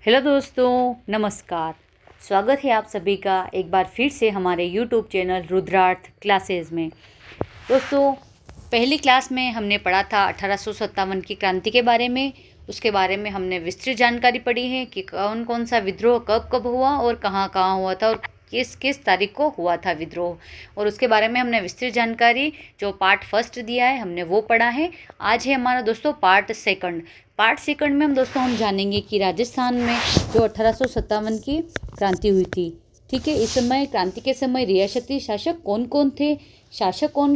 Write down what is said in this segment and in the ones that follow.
Hello दोस्तों, नमस्कार। स्वागत है आप सभी का एक बार फिर से हमारे यूट्यूब चैनल रुद्रार्थ क्लासेस में। दोस्तों, पहली क्लास में हमने पढ़ा था 1857 की क्रांति के बारे में। उसके बारे में हमने विस्तृत जानकारी पढ़ी है कि कौन कौन सा विद्रोह कब कब हुआ और कहाँ कहाँ हुआ था और किस किस तारीख को हुआ था विद्रोह, और उसके बारे में हमने विस्तृत जानकारी जो पार्ट फर्स्ट दिया है हमने वो पढ़ा है। आज है हमारा दोस्तों पार्ट सेकंड में हम जानेंगे कि राजस्थान में जो 1857 की क्रांति हुई थी, ठीक है, इस समय क्रांति के समय रियासती शासक कौन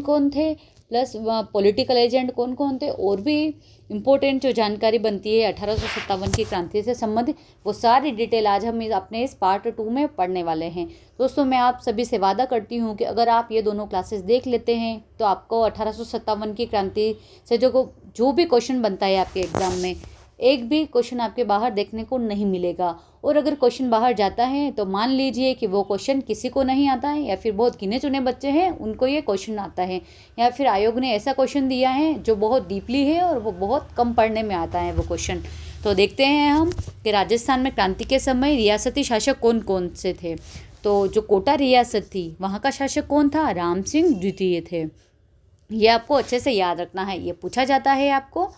कौन थे, प्लस पॉलिटिकल एजेंट कौन कौन थे, और भी इम्पोर्टेंट जो जानकारी बनती है 1857 की क्रांति से संबंधित, वो सारी डिटेल आज हम अपने इस पार्ट 2 में पढ़ने वाले हैं। दोस्तों, मैं आप सभी से वादा करती हूँ कि अगर आप ये दोनों क्लासेस देख लेते हैं तो आपको 1857 की क्रांति से जो भी क्वेश्चन बनता है आपके एग्ज़ाम में, एक भी क्वेश्चन आपके बाहर देखने को नहीं मिलेगा। और अगर क्वेश्चन बाहर जाता है तो मान लीजिए कि वो क्वेश्चन किसी को नहीं आता है, या फिर बहुत गिने चुने बच्चे हैं उनको ये क्वेश्चन आता है, या फिर आयोग ने ऐसा क्वेश्चन दिया है जो बहुत डीपली है और वो बहुत कम पढ़ने में आता है वो क्वेश्चन। तो देखते हैं हम कि राजस्थान में क्रांति के समय रियासती शासक कौन कौन से थे। तो जो कोटा रियासत थी वहाँ का शासक कौन था? राम सिंह द्वितीय थे। ये आपको अच्छे से याद रखना है, ये पूछा जाता है, आपको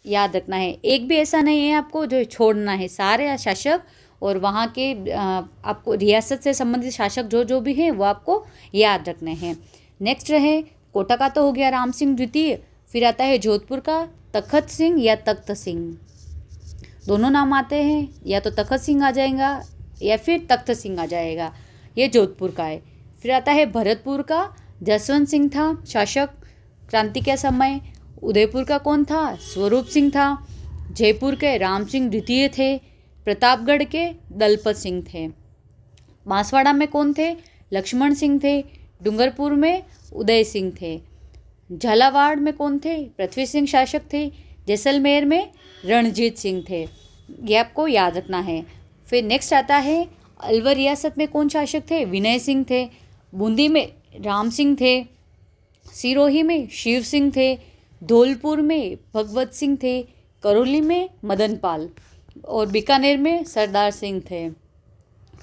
याद रखना है। एक भी ऐसा नहीं है आपको जो छोड़ना है, सारे शासक और वहाँ के आपको रियासत से संबंधित शासक जो भी हैं वो आपको याद रखने हैं। नेक्स्ट रहे, कोटा का तो हो गया राम सिंह द्वितीय। फिर आता है जोधपुर का तखत सिंह या तख्त सिंह, दोनों नाम आते हैं, या तो तखत सिंह आ जाएगा या फिर तख्त सिंह आ जाएगा, ये जोधपुर का है। फिर आता है भरतपुर का जसवंत सिंह था शासक क्रांति के समय। उदयपुर का कौन था? स्वरूप सिंह था। जयपुर के राम सिंह द्वितीय थे। प्रतापगढ़ के दलपत सिंह थे। बांसवाड़ा में कौन थे? लक्ष्मण सिंह थे। डूंगरपुर में उदय सिंह थे। झालावाड़ में कौन थे? पृथ्वी सिंह शासक थे। जैसलमेर में रणजीत सिंह थे। ये आपको याद रखना है। फिर नेक्स्ट आता है अलवर रियासत में कौन शासक थे? विनय सिंह थे। बूंदी में राम सिंह थे। सिरोही में शिव सिंह थे। धौलपुर में भगवत सिंह थे। करौली में मदन पाल और बीकानेर में सरदार सिंह थे।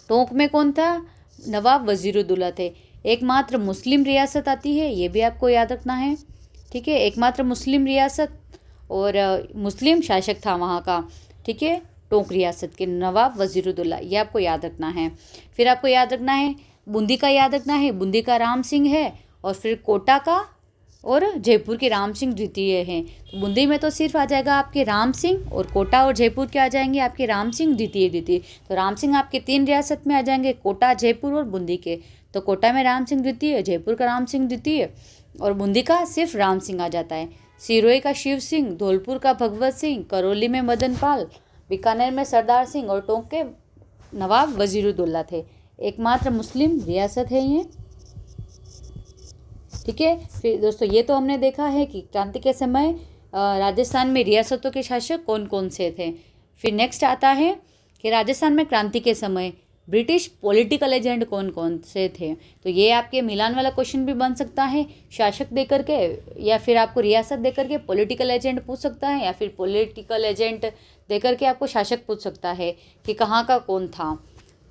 टोंक में कौन था? नवाब वजीरुद्दौला थे। एकमात्र मुस्लिम रियासत आती है, ये भी आपको याद रखना है, ठीक है, एकमात्र मुस्लिम रियासत और मुस्लिम शासक था वहाँ का, ठीक है, टोंक रियासत के नवाब वजीरुद्दौला, ये आपको याद रखना है। फिर आपको याद रखना है बूंदी का, याद रखना है बूंदी का राम सिंह है, और फिर कोटा का और जयपुर के राम सिंह द्वितीय हैं। तो बूंदी में तो सिर्फ आ जाएगा आपके राम सिंह, और कोटा और जयपुर के आ जाएंगे आपके राम सिंह द्वितीय। तो राम सिंह आपके 3 रियासत में आ जाएंगे, कोटा, जयपुर और बूंदी के। तो कोटा में राम सिंह द्वितीय, जयपुर का राम सिंह द्वितीय, और बूंदी का सिर्फ राम सिंह आ जाता है। सिरोही का शिव सिंह, धौलपुर का भगवत सिंह, करौली में मदन पाल, बीकानेर में सरदार सिंह और टोंक के नवाब वजीरुद्दौला थे। एकमात्र मुस्लिम रियासत है ये, ठीक है। फिर दोस्तों, ये तो हमने देखा है कि क्रांति के समय राजस्थान में रियासतों के शासक कौन कौन से थे। फिर नेक्स्ट आता है कि राजस्थान में क्रांति के समय ब्रिटिश पॉलिटिकल एजेंट कौन कौन से थे। तो ये आपके मिलान वाला क्वेश्चन भी बन सकता है, शासक देकर के या फिर आपको रियासत देकर के पॉलिटिकल एजेंट पूछ सकता है, या फिर पॉलिटिकल एजेंट देकर के आपको शासक पूछ सकता है कि कहाँ का कौन था।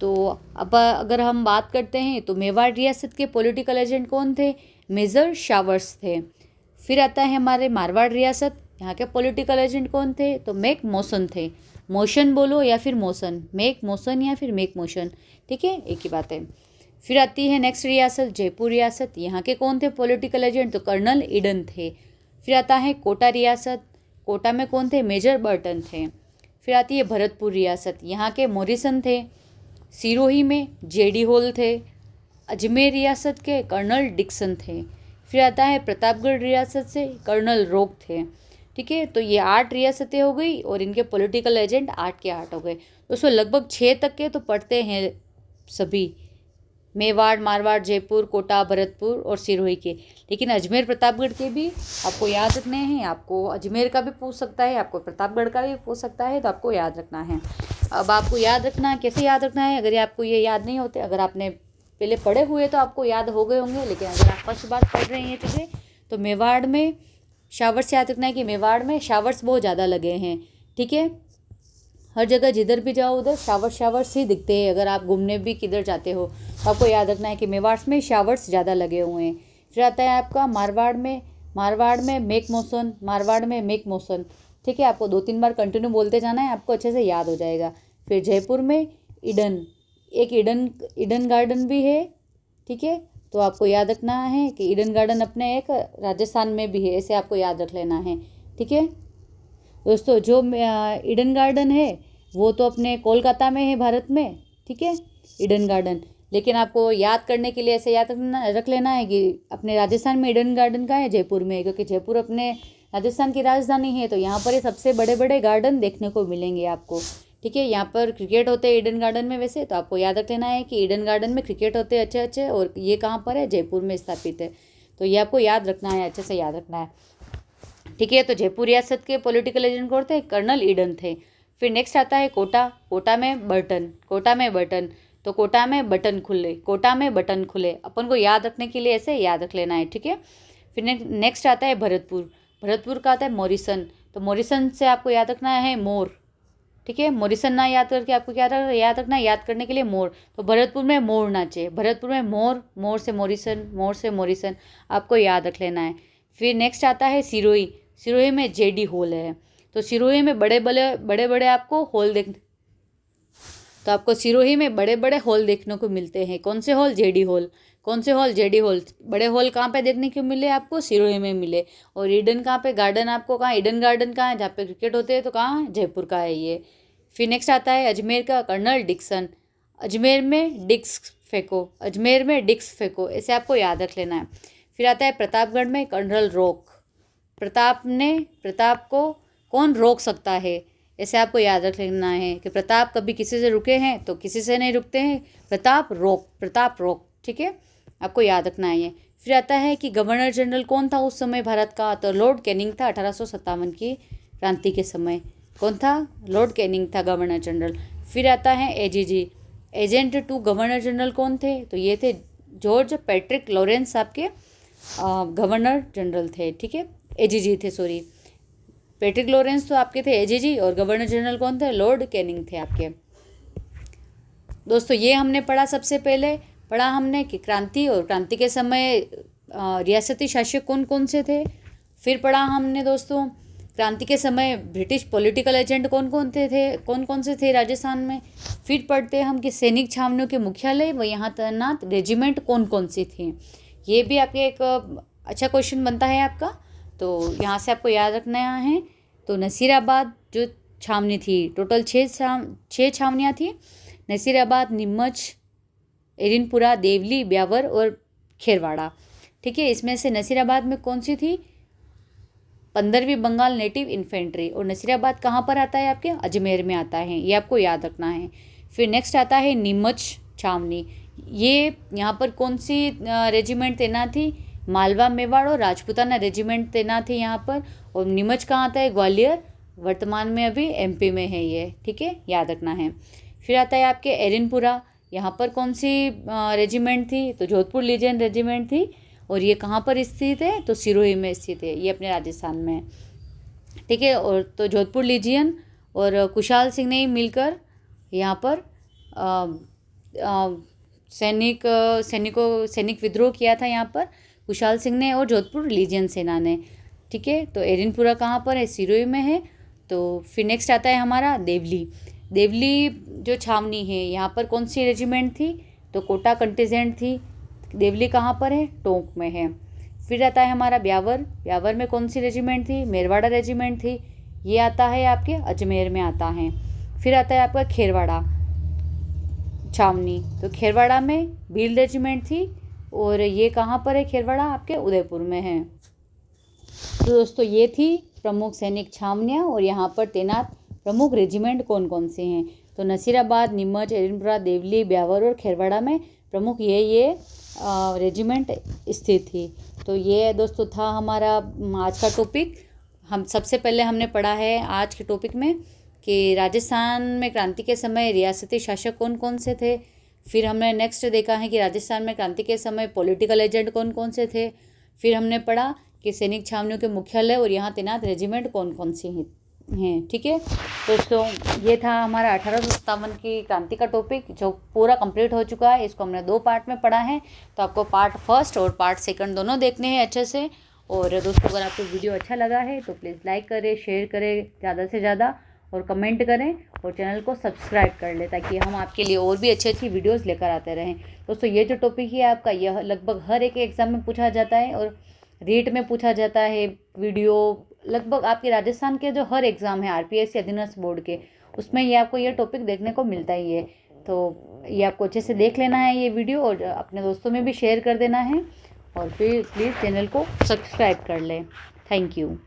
तो अब अगर हम बात करते हैं तो मेवाड़ रियासत के पॉलिटिकल एजेंट कौन थे? मेजर शावर्स थे। फिर आता है हमारे मारवाड़ रियासत, यहाँ के पॉलिटिकल एजेंट कौन थे? तो मेक मोशन थे। मोशन बोलो या फिर मोशन, मेक मोशन या फिर मेक मोशन, ठीक है, एक ही बात है। फिर आती है नेक्स्ट रियासत जयपुर रियासत, यहाँ के कौन थे पॉलिटिकल एजेंट? तो कर्नल ईडन थे। फिर आता है कोटा रियासत, कोटा में कौन थे? मेजर बर्टन थे। फिर आती है भरतपुर रियासत, यहाँ के मॉरिसन थे। सिरोही में जेडी होल थे। अजमेर रियासत के कर्नल डिक्सन थे। फिर आता है प्रतापगढ़ रियासत से कर्नल रोक थे, ठीक है। तो ये 8 रियासतें हो गई और इनके पॉलिटिकल एजेंट 8 के 8 हो गए। दोस्तों, लगभग 6 तक के तो पढ़ते हैं सभी, मेवाड़, मारवाड़, जयपुर, कोटा, भरतपुर और सिरोही के, लेकिन अजमेर प्रतापगढ़ के भी आपको याद रखने हैं। आपको अजमेर का भी पूछ सकता है, आपको प्रतापगढ़ का भी पूछ सकता है, तो आपको याद रखना है। अब आपको याद रखना, कैसे याद रखना है, अगर आपको ये याद नहीं होते, अगर आपने पहले पढ़े हुए तो आपको याद हो गए होंगे, लेकिन अगर आप फर्स्ट बार पढ़ रहे हैं चीज़ें, तो मेवाड़ में शावर्स याद रखना है कि मेवाड़ में शावर्स बहुत ज़्यादा लगे हैं, ठीक है। हर जगह जिधर भी जाओ उधर शावर्स ही दिखते हैं। अगर आप घूमने भी किधर जाते हो तो आपको याद रखना है कि मेवाड़ में शावर्स ज़्यादा लगे हुए हैं। फिर आता है आपका मारवाड़ में मेक मोशन, मारवाड़ में मेक मोशन। ठीक है, आपको 2-3 बार कंटिन्यू बोलते जाना है, आपको अच्छे से याद हो जाएगा। फिर जयपुर में ईडन, एक ईडन गार्डन भी है। ठीक है, तो आपको याद रखना है कि ईडन गार्डन अपने एक राजस्थान में भी है, ऐसे आपको याद रख लेना है। ठीक है दोस्तों, जो ईडन गार्डन है वो तो अपने कोलकाता में है, भारत में। ठीक है, ईडन गार्डन, लेकिन आपको याद करने के लिए ऐसे याद रख लेना है कि अपने राजस्थान में ईडन गार्डन का है, जयपुर में, क्योंकि जयपुर अपने राजस्थान की राजधानी है। तो यहाँ पर ये सबसे बड़े बड़े गार्डन देखने को मिलेंगे आपको। ठीक है, यहाँ पर क्रिकेट होते हैं ईडन गार्डन में वैसे, तो आपको याद रख लेना है कि ईडन गार्डन में क्रिकेट होते हैं अच्छे अच्छे, और ये कहाँ पर है, जयपुर में स्थापित है। तो ये आपको याद रखना है, अच्छे से याद रखना है। ठीक है, तो जयपुर रियासत के पॉलिटिकल एजेंट कौन थे, कर्नल ईडन थे। फिर नेक्स्ट आता है कोटा में बटन, तो कोटा में बटन खुले, अपन को याद रखने के लिए ऐसे याद रख लेना है। ठीक है, फिर नेक्स्ट आता है भरतपुर का आता है मॉरिसन, तो मॉरिसन से आपको याद रखना है मोर। ठीक है, मॉरिसन ना याद करके आपको क्या याद रखना है, याद करने के लिए मोर, तो भरतपुर में मोर नाचे, भरतपुर में मोर से मॉरिसन आपको याद रख लेना है। फिर नेक्स्ट आता है सिरोही में जेडी हॉल है, तो सिरोही में बड़े बड़े आपको हॉल तो आपको सिरोही में बड़े बड़े हॉल देखने को मिलते हैं। कौन से हॉल, जेडी हॉल। कौन से हॉल, जेडी हॉल। बड़े हॉल कहाँ पे देखने को मिले आपको, सिरोही में मिले। और ईडन कहाँ पे, गार्डन आपको कहाँ, ईडन गार्डन कहाँ है, जहाँ पे क्रिकेट होते हैं, तो कहाँ, जयपुर का है ये। फिर नेक्स्ट आता है अजमेर का कर्नल डिक्सन, अजमेर में डिस्क फेंको, ऐसे आपको याद रख लेना है। फिर आता है प्रतापगढ़ में कर्नल रॉक, प्रताप को कौन रोक सकता है, ऐसे आपको याद रख लेना है कि प्रताप कभी किसी से रुके हैं तो किसी से नहीं रुकते हैं, प्रताप रोक। ठीक है, आपको याद रखना है ये। फिर आता है कि गवर्नर जनरल कौन था उस समय भारत का, तो लॉर्ड कैनिंग था 1857 की क्रांति के समय। कौन था, लॉर्ड कैनिंग था गवर्नर जनरल। फिर आता है AGG, agent to governor general कौन थे, तो ये थे जॉर्ज पैट्रिक लॉरेंस, आपके गवर्नर जनरल थे। ठीक है, एजीजी थे, सॉरी, पैट्रिक लॉरेंस तो आपके थे एजीजी, और गवर्नर जनरल कौन थे, लॉर्ड कैनिंग थे आपके। दोस्तों ये हमने पढ़ा, सबसे पहले पढ़ा हमने कि क्रांति, और क्रांति के समय रियासती शासक कौन कौन से थे। फिर पढ़ा हमने दोस्तों क्रांति के समय ब्रिटिश पॉलिटिकल एजेंट कौन कौन से थे राजस्थान में। फिर पढ़ते हम कि सैनिक छावनियों के मुख्यालय व यहाँ तैनात रेजिमेंट कौन कौन सी थी। ये भी आपके एक अच्छा क्वेश्चन बनता है आपका, तो यहाँ से आपको याद रखना है। तो नसीराबाद जो छावनी थी, टोटल 6 छावनियाँ थी, नसीराबाद, नीमच, एरिनपुरा, देवली, ब्यावर और खेरवाड़ा। ठीक है, इसमें से नसीराबाद में कौन सी थी, 15वीं बंगाल नेटिव इन्फेंट्री, और नसीराबाद कहाँ पर आता है, आपके अजमेर में आता है, ये आपको याद रखना है। फिर नेक्स्ट आता है नीमच छावनी, ये यहाँ पर कौन सी रेजिमेंट तैनात थी, मालवा, मेवाड़ और राजपूताना रेजिमेंट तैनात थी यहाँ पर। और नीमच कहाँ आता है, ग्वालियर, वर्तमान में अभी एमपी में है ये। ठीक है, याद रखना है। फिर आता है आपके एरिनपुरा, यहाँ पर कौन सी रेजिमेंट थी, तो जोधपुर लीजियन रेजिमेंट थी, और ये कहाँ पर स्थित है, तो सिरोही में स्थित है, ये अपने राजस्थान में। ठीक है, और तो जोधपुर लीजियन और कुशाल सिंह ने मिलकर यहाँ पर सैनिक विद्रोह किया था यहाँ पर, कुशाल सिंह ने और जोधपुर लीजियन सेना ने। ठीक है, तो एरिनपुरा कहाँ पर है, सिरोही में है। तो फिर नेक्स्ट आता है हमारा देवली जो छावनी है, यहाँ पर कौन सी रेजिमेंट थी, तो कोटा कंटिजेंट थी। देवली कहाँ पर है, टोंक में है। फिर आता है हमारा ब्यावर में कौन सी रेजिमेंट थी, मेरवाड़ा रेजिमेंट थी, ये आता है आपके अजमेर में आता है। फिर आता है आपका खेरवाड़ा छावनी, तो खेरवाड़ा में भील रेजिमेंट थी, और ये कहाँ पर है, खेरवाड़ा आपके उदयपुर में है। तो दोस्तों ये थी प्रमुख सैनिक छावनियाँ और यहाँ पर तैनात प्रमुख रेजिमेंट कौन कौन से हैं। तो नसीराबाद, नीमच, एरिनपुरा, देवली, ब्यावर और खेरवाड़ा में प्रमुख ये रेजिमेंट स्थित थी। तो ये दोस्तों था हमारा आज का टॉपिक। हम सबसे पहले हमने पढ़ा है आज के टॉपिक में कि राजस्थान में क्रांति के समय रियासती शासक कौन कौन से थे। फिर हमने नेक्स्ट देखा है कि राजस्थान में क्रांति के समय पॉलिटिकल एजेंट कौन कौन से थे। फिर हमने पढ़ा कि सैनिक छावनियों के मुख्यालय और यहाँ तैनात रेजिमेंट कौन कौन सी हैं। ठीक है दोस्तों, ये था हमारा 1857 की क्रांति का टॉपिक जो पूरा कंप्लीट हो चुका है। इसको हमने 2 पार्ट में पढ़ा है, तो आपको पार्ट फर्स्ट और पार्ट सेकंड दोनों देखने हैं अच्छे से। और दोस्तों अगर आपको वीडियो अच्छा लगा है तो प्लीज़ लाइक करें, शेयर करें ज़्यादा से ज़्यादा, और कमेंट करें, और चैनल को सब्सक्राइब कर लें ताकि हम आपके लिए और भी अच्छी अच्छी वीडियोस लेकर आते रहें। दोस्तों ये जो टॉपिक है आपका, यह लगभग हर एक एग्ज़ाम में पूछा जाता है और रीट में पूछा जाता है। वीडियो लगभग आपके राजस्थान के जो हर एग्ज़ाम है आरपीएससी अधीनस्थ बोर्ड के, उसमें ये आपको ये टॉपिक देखने को मिलता ही है। तो ये आपको अच्छे से देख लेना है ये वीडियो, और अपने दोस्तों में भी शेयर कर देना है, और फिर प्लीज़ चैनल को सब्सक्राइब कर लें। Thank you.